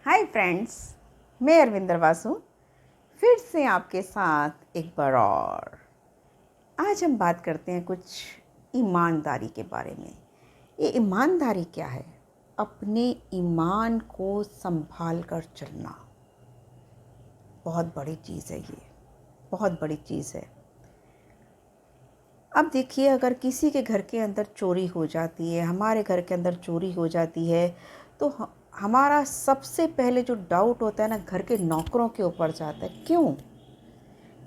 Hi friends, मैं अरविंदर वासु फिर से आपके साथ एक बार और। आज हम बात करते हैं कुछ ईमानदारी के बारे में। ये ईमानदारी क्या है? अपने ईमान को संभाल कर चलना बहुत बड़ी चीज़ है। ये बहुत बड़ी चीज़ है। अब देखिए, अगर किसी के घर के अंदर चोरी हो जाती है, हमारे घर के अंदर चोरी हो जाती है, तो हमारा सबसे पहले जो डाउट होता है ना, घर के नौकरों के ऊपर जाता है। क्यों?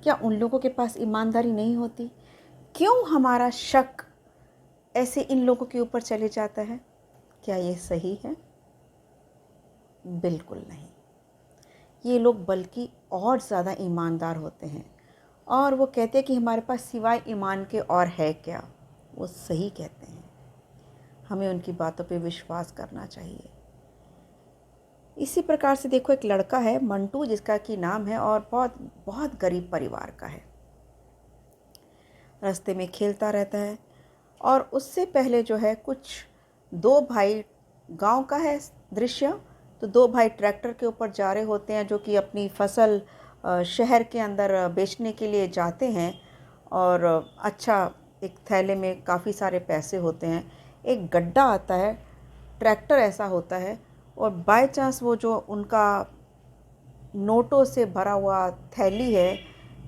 क्या उन लोगों के पास ईमानदारी नहीं होती? क्यों हमारा शक ऐसे इन लोगों के ऊपर चले जाता है? क्या ये सही है? बिल्कुल नहीं। ये लोग बल्कि और ज़्यादा ईमानदार होते हैं, और वो कहते हैं कि हमारे पास सिवाय ईमान के और है क्या। वो सही कहते हैं। हमें उनकी बातों पे विश्वास करना चाहिए। इसी प्रकार से देखो, एक लड़का है मंटू, जिसका कि नाम है, और बहुत बहुत गरीब परिवार का है। रास्ते में खेलता रहता है, और उससे पहले जो है कुछ दो भाई, गांव का है दृश्य, तो दो भाई ट्रैक्टर के ऊपर जा रहे होते हैं, जो कि अपनी फसल शहर के अंदर बेचने के लिए जाते हैं। और अच्छा, एक थैले में काफ़ी सारे पैसे होते हैं। एक गड्ढा आता है, ट्रैक्टर ऐसा होता है, और बाय चांस वो जो उनका नोटों से भरा हुआ थैली है,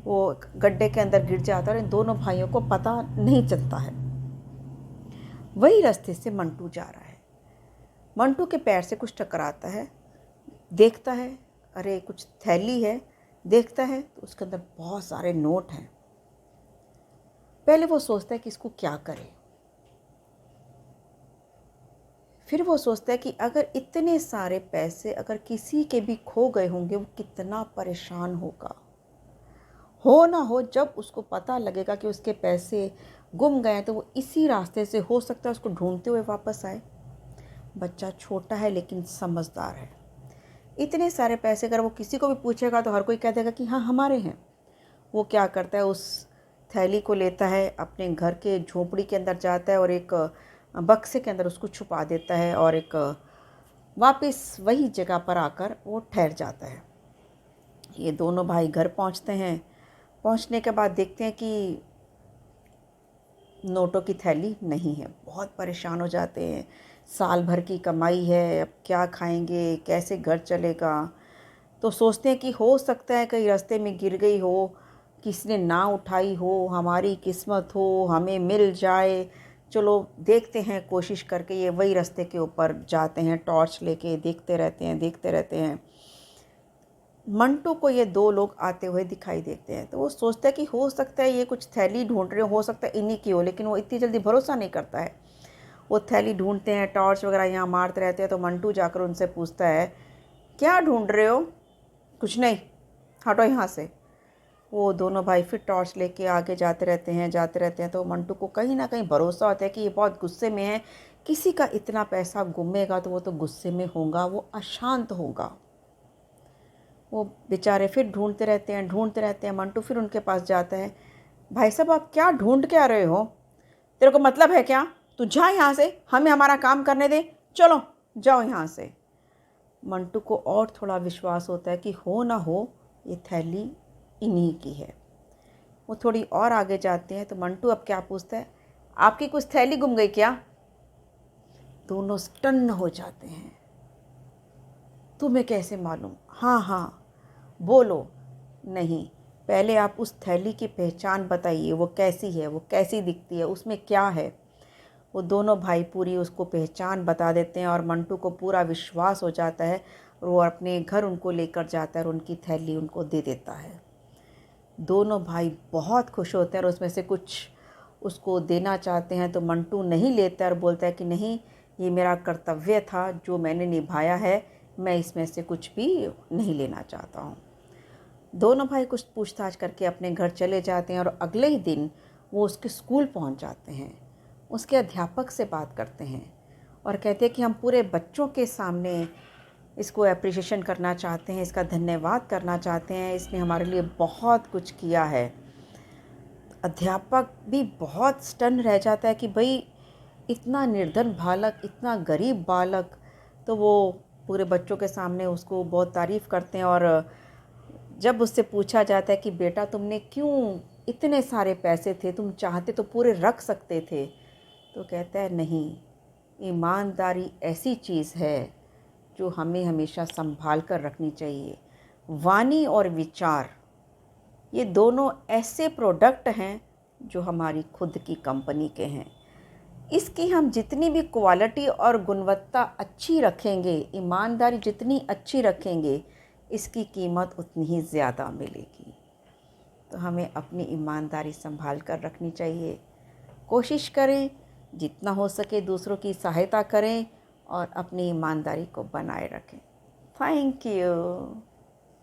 वो गड्ढे के अंदर गिर जाता है, और इन दोनों भाइयों को पता नहीं चलता है। वही रास्ते से मंटू जा रहा है। मंटू के पैर से कुछ टकराता है, देखता है, अरे कुछ थैली है। देखता है तो उसके अंदर बहुत सारे नोट हैं। पहले वो सोचता है कि इसको क्या करे। फिर वो सोचता है कि अगर इतने सारे पैसे अगर किसी के भी खो गए होंगे, वो कितना परेशान होगा। हो ना हो, जब उसको पता लगेगा कि उसके पैसे गुम गए, तो वो इसी रास्ते से हो सकता है उसको ढूंढते हुए वापस आए। बच्चा छोटा है लेकिन समझदार है। इतने सारे पैसे अगर वो किसी को भी पूछेगा तो हर कोई कह देगा कि हाँ हमारे हैं। वो क्या करता है, उस थैली को लेता है, अपने घर के झोपड़ी के अंदर जाता है, और एक बक्से के अंदर उसको छुपा देता है, और एक वापस वही जगह पर आकर वो ठहर जाता है। ये दोनों भाई घर पहुंचते हैं। पहुंचने के बाद देखते हैं कि नोटों की थैली नहीं है। बहुत परेशान हो जाते हैं। साल भर की कमाई है, अब क्या खाएंगे, कैसे घर चलेगा। तो सोचते हैं कि हो सकता है कहीं रास्ते में गिर गई हो, किसी ने ना उठाई हो, हमारी किस्मत हो, हमें मिल जाए। चलो देखते हैं, कोशिश करके ये वही रास्ते के ऊपर जाते हैं, टॉर्च लेके देखते रहते हैं, देखते रहते हैं। मंटू को ये दो लोग आते हुए दिखाई देते हैं, तो वो सोचता है कि हो सकता है ये कुछ थैली ढूंढ रहे हो सकता है इन्हीं की हो, लेकिन वो इतनी जल्दी भरोसा नहीं करता है। वो थैली ढूंढते हैं, टॉर्च वगैरह यहाँ मारते रहते हैं। तो मंटू जाकर उनसे पूछता है, क्या ढूंढ रहे हो? कुछ नहीं, हटो यहाँ से। वो दोनों भाई फिर टॉर्च लेके आगे जाते रहते हैं, जाते रहते हैं। तो मंटू को कहीं ना कहीं भरोसा होता है कि ये बहुत गुस्से में है। किसी का इतना पैसा गुमेगा तो वो तो गुस्से में होगा, वो अशांत होगा। वो बेचारे फिर ढूंढते रहते हैं, ढूंढते रहते हैं। मंटू फिर उनके पास जाता है, भाई साहब आप क्या ढूंढ के आ रहे हो? तेरे को मतलब है क्या? तू जा यहाँ से, हमें हमारा काम करने दे, चलो जाओ यहाँ से। मंटू को और थोड़ा विश्वास होता है कि हो ना हो ये थैली इन्हीं की है। वो थोड़ी और आगे जाते हैं, तो मंटू अब क्या पूछता है, आपकी कुछ थैली गुम गई क्या? दोनों स्टन्न हो जाते हैं। तुम्हें कैसे मालूम? हाँ हाँ, बोलो। नहीं, पहले आप उस थैली की पहचान बताइए, वो कैसी है, वो कैसी दिखती है, उसमें क्या है। वो दोनों भाई पूरी उसको पहचान बता देते हैं, और मंटू को पूरा विश्वास हो जाता है, और वो अपने घर उनको लेकर जाता है और उनकी थैली उनको दे देता है। दोनों भाई बहुत खुश होते हैं, और उसमें से कुछ उसको देना चाहते हैं, तो मंटू नहीं लेता और बोलता है कि नहीं, ये मेरा कर्तव्य था जो मैंने निभाया है, मैं इसमें से कुछ भी नहीं लेना चाहता हूँ। दोनों भाई कुछ पूछताछ करके अपने घर चले जाते हैं, और अगले ही दिन वो उसके स्कूल पहुंच जाते हैं। उसके अध्यापक से बात करते हैं और कहते हैं कि हम पूरे बच्चों के सामने इसको अप्रिशिएशन करना चाहते हैं, इसका धन्यवाद करना चाहते हैं, इसने हमारे लिए बहुत कुछ किया है। अध्यापक भी बहुत स्टन रह जाता है कि भाई इतना निर्धन बालक, इतना गरीब बालक, तो वो पूरे बच्चों के सामने उसको बहुत तारीफ़ करते हैं। और जब उससे पूछा जाता है कि बेटा तुमने क्यों, इतने सारे पैसे थे, तुम चाहते तो पूरे रख सकते थे, तो कहता है नहीं, ईमानदारी ऐसी चीज़ है जो हमें हमेशा संभाल कर रखनी चाहिए। वाणी और विचार, ये दोनों ऐसे प्रोडक्ट हैं जो हमारी खुद की कंपनी के हैं। इसकी हम जितनी भी क्वालिटी और गुणवत्ता अच्छी रखेंगे, ईमानदारी जितनी अच्छी रखेंगे, इसकी कीमत उतनी ही ज़्यादा मिलेगी। तो हमें अपनी ईमानदारी संभाल कर रखनी चाहिए। कोशिश करें जितना हो सके दूसरों की सहायता करें और अपनी ईमानदारी को बनाए रखें। Thank you.